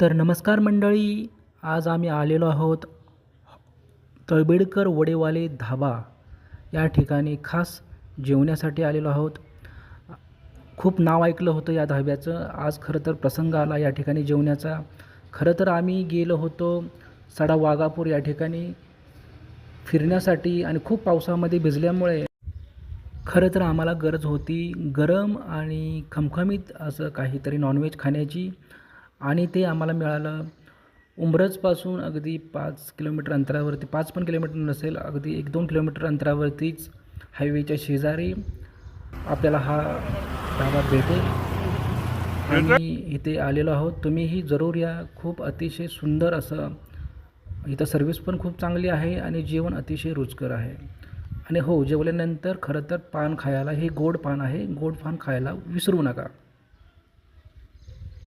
तर नमस्कार मंडळी, आज आम्ही आलेलो आहोत तळबेडकर वडेवाले धाबा या ठिकाणी खास जेवण्यासाठी आलेलो आहोत. खूप नाव ऐकलं होतं या धाब्याचं. आज खरं तर प्रसंग आला या ठिकाणी जेवण्याचा. खरं तर आम्ही गेलो होतो सडा वाघापूर या ठिकाणी फिरण्यासाठी आणि खूप पावसामध्ये भिजल्यामुळे खरं तर आम्हाला गरज होती गरम आणि खमखमीत असं काहीतरी नॉनव्हेज खाण्याची आणि ते आम्हाला मिळालं. उंब्रजपासून अगदी 5 किलोमीटर अंतरावरती, 5 पण किलोमीटर नसेल, अगदी 1-2 किलोमीटर अंतरावरतीच हायवेच्या शेजारी आपल्याला हा ढाबा भेटेल आणि इथे आलेलो आहोत. तुम्हीही जरूर या. खूप अतिशय सुंदर असं इथं सर्विस पण खूप चांगली आहे आणि जेवण अतिशय रुचकर आहे. आणि हो, जेवल्यानंतर खरं तर पान खायला, हे गोड पान आहे, गोड पान खायला विसरू नका.